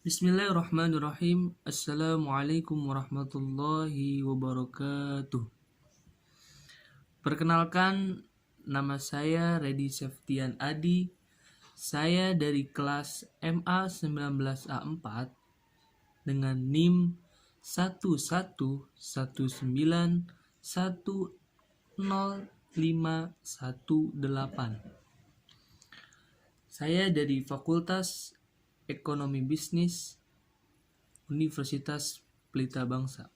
Bismillahirrahmanirrahim. Assalamualaikum warahmatullahi wabarakatuh. Perkenalkan, nama saya Redi Septian Adi. Saya dari kelas MA 19A4 dengan NIM 111910518. Saya dari Fakultas Ekonomi Bisnis Universitas Pelita Bangsa.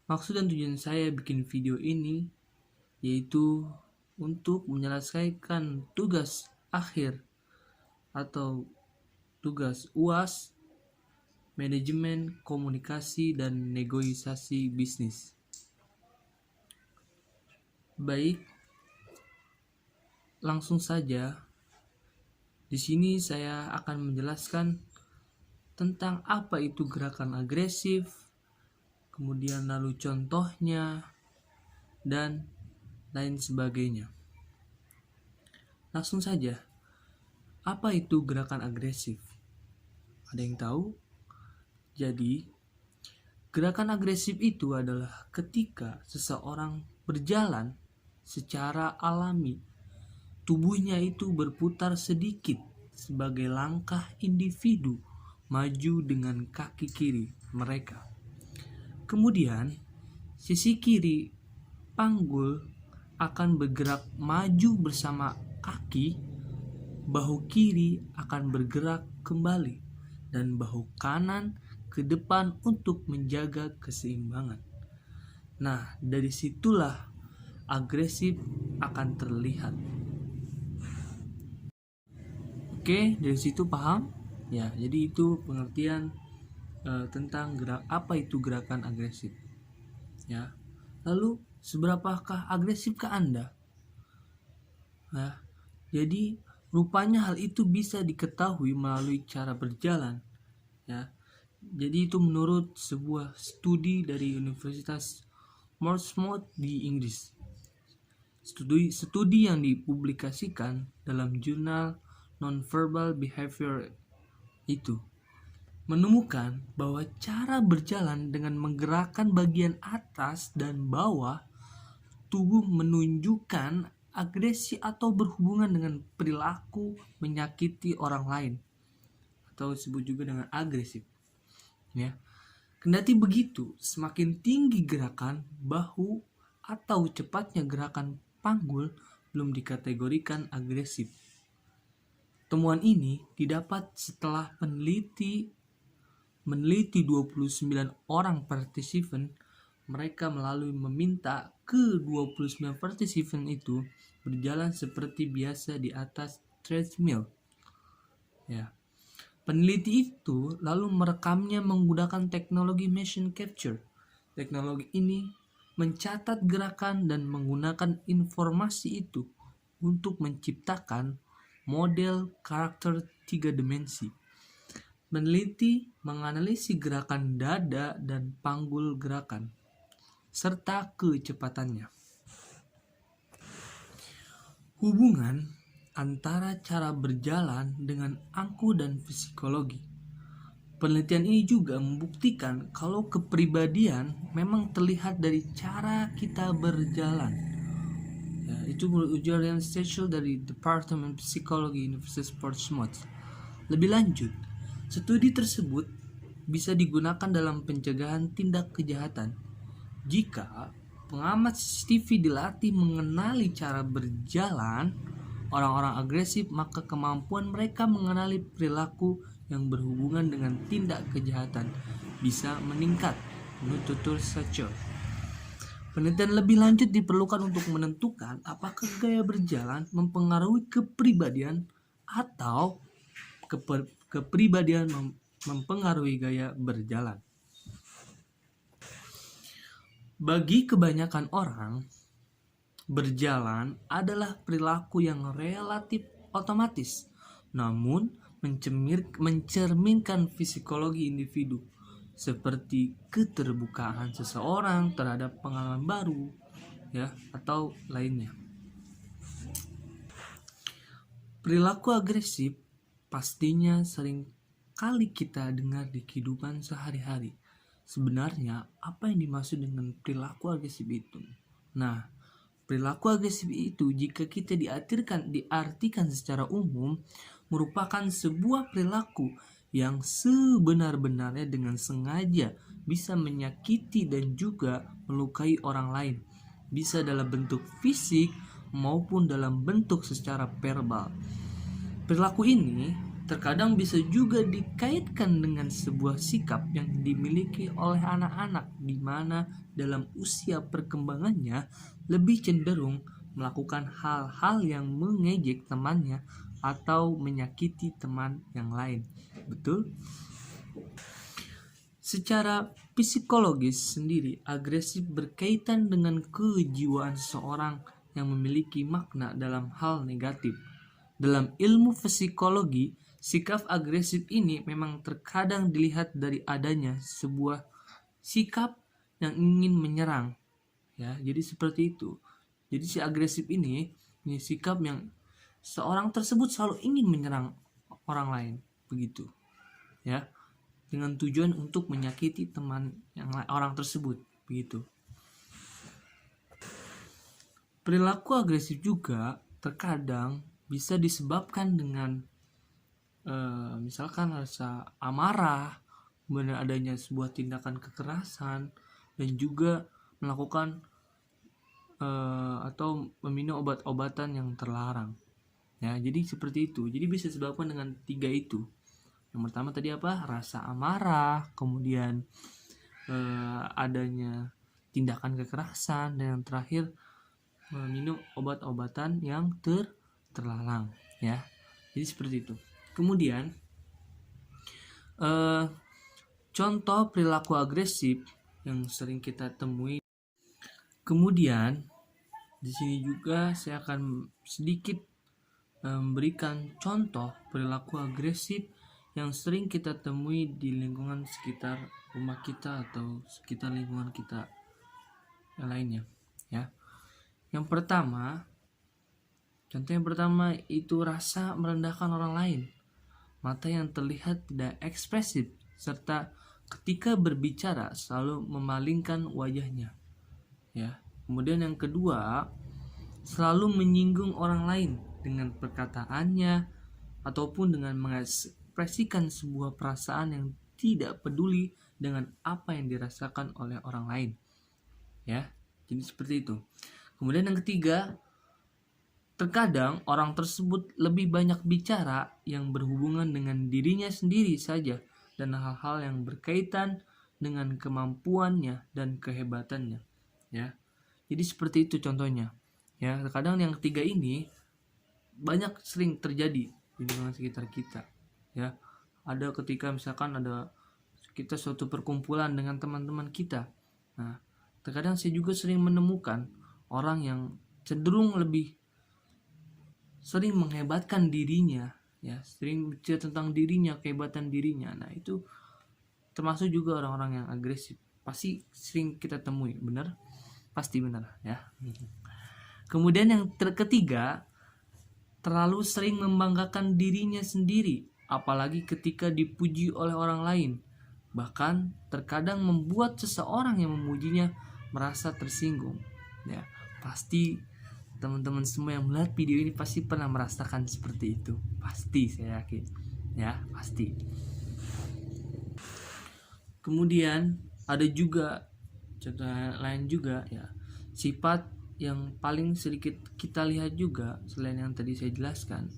Maksud dan tujuan saya bikin video ini yaitu untuk menyelesaikan tugas akhir atau tugas UAS Manajemen Komunikasi dan Negosiasi Bisnis. Baik, langsung saja. Di sini saya akan menjelaskan tentang apa itu gerakan agresif, kemudian lalu contohnya, dan lain sebagainya. Langsung saja, apa itu gerakan agresif? Ada yang tahu? Jadi, gerakan agresif itu adalah ketika seseorang berjalan secara alami, tubuhnya itu berputar sedikit sebagai langkah individu maju dengan kaki kiri mereka. Kemudian, sisi kiri panggul akan bergerak maju bersama kaki, bahu kiri akan bergerak kembali, dan bahu kanan ke depan untuk menjaga keseimbangan. Nah, dari situlah agresif akan terlihat. Oke, dari situ paham? Ya, jadi itu pengertian tentang apa itu gerakan agresif. Ya. Lalu seberapakah agresifkah Anda? Nah, jadi rupanya hal itu bisa diketahui melalui cara berjalan. Ya. Jadi itu menurut sebuah studi dari Universitas Portsmouth di Inggris. Studi yang dipublikasikan dalam jurnal Nonverbal Behavior itu menemukan bahwa cara berjalan dengan menggerakkan bagian atas dan bawah tubuh menunjukkan agresi atau berhubungan dengan perilaku menyakiti orang lain atau disebut juga dengan agresif. Ya. Kendati begitu, semakin tinggi gerakan bahu atau cepatnya gerakan panggul belum dikategorikan agresif. Temuan ini didapat setelah meneliti 29 orang partisipan. Mereka melalui meminta ke 29 partisipan itu berjalan seperti biasa di atas treadmill. Ya. Peneliti itu lalu merekamnya menggunakan teknologi motion capture. Teknologi ini mencatat gerakan dan menggunakan informasi itu untuk menciptakan model karakter 3 dimensi. Peneliti menganalisis gerakan dada dan panggul gerakan, serta kecepatannya. Hubungan antara cara berjalan dengan angku dan psikologi. Penelitian ini juga membuktikan kalau kepribadian memang terlihat dari cara kita berjalan. Ya, itu menurut ujian spesial dari Departemen Psikologi Universitas Portsmouth. Lebih lanjut, studi tersebut bisa digunakan dalam pencegahan tindak kejahatan. Jika pengamat CCTV dilatih mengenali cara berjalan orang-orang agresif, maka kemampuan mereka mengenali perilaku yang berhubungan dengan tindak kejahatan bisa meningkat, menurut Dr. Satcher. Penelitian lebih lanjut diperlukan untuk menentukan apakah gaya berjalan mempengaruhi kepribadian atau kepribadian mempengaruhi gaya berjalan. Bagi kebanyakan orang, berjalan adalah perilaku yang relatif otomatis, namun mencerminkan psikologi individu, seperti keterbukaan seseorang terhadap pengalaman baru, ya, atau lainnya. Perilaku agresif pastinya sering kali kita dengar di kehidupan sehari-hari. Sebenarnya apa yang dimaksud dengan perilaku agresif itu? Nah, perilaku agresif itu jika kita diartikan secara umum merupakan sebuah perilaku yang sebenar-benarnya dengan sengaja bisa menyakiti dan juga melukai orang lain, bisa dalam bentuk fisik maupun dalam bentuk secara verbal. Perilaku ini terkadang bisa juga dikaitkan dengan sebuah sikap yang dimiliki oleh anak-anak di mana dalam usia perkembangannya lebih cenderung melakukan hal-hal yang mengejek temannya atau menyakiti teman yang lain. Betul? Secara psikologis sendiri, agresif berkaitan dengan kejiwaan seseorang yang memiliki makna dalam hal negatif. Dalam ilmu psikologi, sikap agresif ini memang terkadang dilihat dari adanya sebuah sikap yang ingin menyerang. Ya, jadi seperti itu. Jadi si agresif ini punya sikap yang seorang tersebut selalu ingin menyerang orang lain, begitu. Ya, dengan tujuan untuk menyakiti teman yang orang tersebut, begitu. Perilaku agresif juga terkadang bisa disebabkan dengan misalkan rasa amarah, kemudian adanya sebuah tindakan kekerasan, dan juga melakukan atau meminum obat-obatan yang terlarang. Ya, jadi seperti itu. Jadi bisa disebabkan dengan 3 itu. Yang pertama tadi apa? Rasa amarah, kemudian adanya tindakan kekerasan, dan yang terakhir meminum obat-obatan yang terlarang, ya. Jadi seperti itu. Kemudian contoh perilaku agresif yang sering kita temui. Kemudian di sini juga saya akan sedikit memberikan contoh perilaku agresif yang sering kita temui di lingkungan sekitar rumah kita atau sekitar lingkungan kita yang lainnya, ya. Yang pertama, contoh yang pertama itu rasa merendahkan orang lain, mata yang terlihat tidak ekspresif, serta ketika berbicara selalu memalingkan wajahnya. Ya. Kemudian yang kedua, selalu menyinggung orang lain dengan perkataannya ataupun dengan mengekspresikan sebuah perasaan yang tidak peduli dengan apa yang dirasakan oleh orang lain. Ya, jadi seperti itu. Kemudian yang ketiga, terkadang orang tersebut lebih banyak bicara yang berhubungan dengan dirinya sendiri saja dan hal-hal yang berkaitan dengan kemampuannya dan kehebatannya. Ya, jadi seperti itu contohnya. Ya, terkadang yang ketiga ini banyak sering terjadi di lingkungan sekitar kita. Ya, ada ketika misalkan ada kita suatu perkumpulan dengan teman-teman kita. Nah, terkadang saya juga sering menemukan orang yang cenderung lebih sering menghebatkan dirinya, ya, sering bicara tentang dirinya, kehebatan dirinya. Nah, itu termasuk juga orang-orang yang agresif. Pasti sering kita temui, benar? Pasti benar, ya. Kemudian yang ketiga, terlalu sering membanggakan dirinya sendiri, apalagi ketika dipuji oleh orang lain. Bahkan terkadang membuat seseorang yang memujinya merasa tersinggung. Ya, pasti teman-teman semua yang melihat video ini pasti pernah merasakan seperti itu. Pasti, saya yakin. Ya, pasti. Kemudian ada juga contoh lain juga, ya, sifat yang paling sedikit kita lihat juga selain yang tadi saya jelaskan,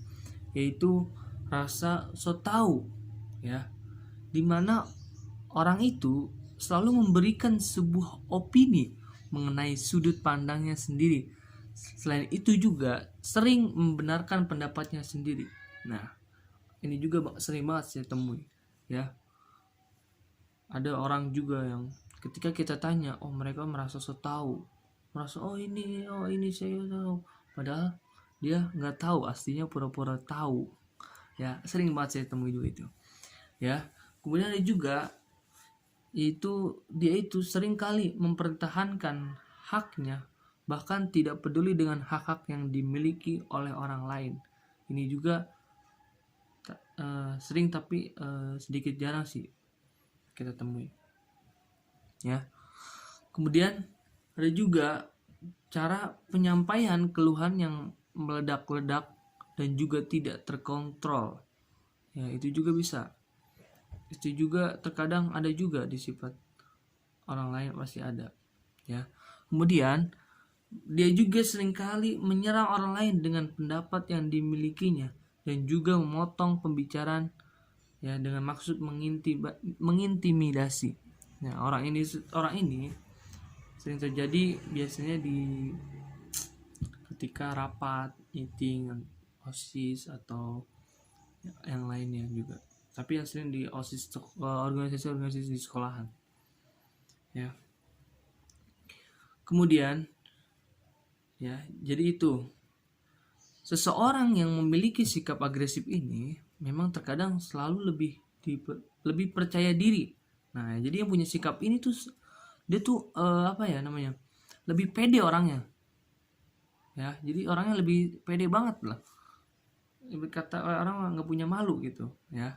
yaitu rasa so tahu, ya, dimana orang itu selalu memberikan sebuah opini mengenai sudut pandangnya sendiri. Selain itu juga sering membenarkan pendapatnya sendiri. Nah, ini juga sering banget saya temui, ya. Ada orang juga yang ketika kita tanya, oh mereka merasa so tahu, merasa oh ini saya tahu, padahal dia nggak tahu, aslinya pura-pura tahu. Ya, sering banget saya temui juga itu. Ya, kemudian ada juga dia itu sering kali mempertahankan haknya, bahkan tidak peduli dengan hak-hak yang dimiliki oleh orang lain. Ini juga sering tapi sedikit jarang sih kita temui ya. Kemudian ada juga cara penyampaian keluhan yang meledak-ledak dan juga tidak terkontrol ya, itu juga bisa. Itu juga terkadang ada juga di sifat orang lain, pasti ada ya. Kemudian dia juga seringkali menyerang orang lain dengan pendapat yang dimilikinya dan juga memotong pembicaraan ya dengan maksud mengintimidasi. Nah, orang ini sering terjadi biasanya di ketika rapat, meeting, OSIS atau yang lainnya juga. Tapi yang sering di OSIS organisasi-organisasi di sekolahan. Ya. Kemudian ya, jadi itu. Seseorang yang memiliki sikap agresif ini memang terkadang selalu lebih percaya diri. Nah, jadi yang punya sikap ini tuh dia tuh lebih pede orangnya. Ya, jadi orangnya lebih pede banget lah. Berkata orang nggak punya malu gitu, ya.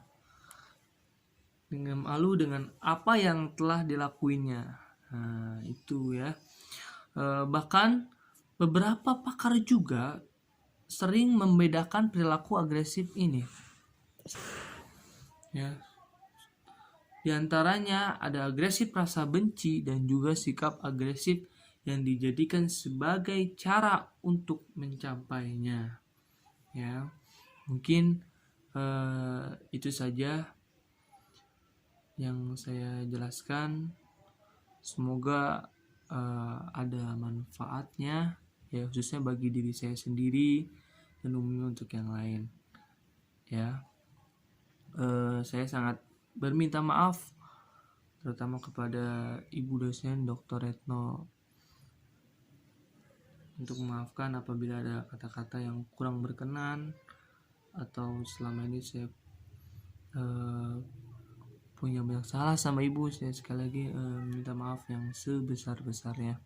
Dengan malu dengan apa yang telah dilakuinya. Nah, itu ya. Bahkan beberapa pakar juga sering membedakan perilaku agresif ini. Ya. Di antaranya ada agresif rasa benci dan juga sikap agresif yang dijadikan sebagai cara untuk mencapainya. Ya. Mungkin itu saja yang saya jelaskan. Semoga ada manfaatnya ya, khususnya bagi diri saya sendiri dan umumnya untuk yang lain ya. Saya sangat berminta maaf terutama kepada Ibu dosen Dr. Retno untuk memaafkan apabila ada kata-kata yang kurang berkenan atau selama ini saya punya banyak salah sama ibu. Saya sekali lagi minta maaf yang sebesar-besarnya.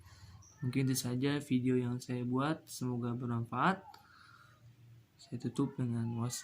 Mungkin itu saja video yang saya buat, semoga bermanfaat. Saya tutup dengan wassalam.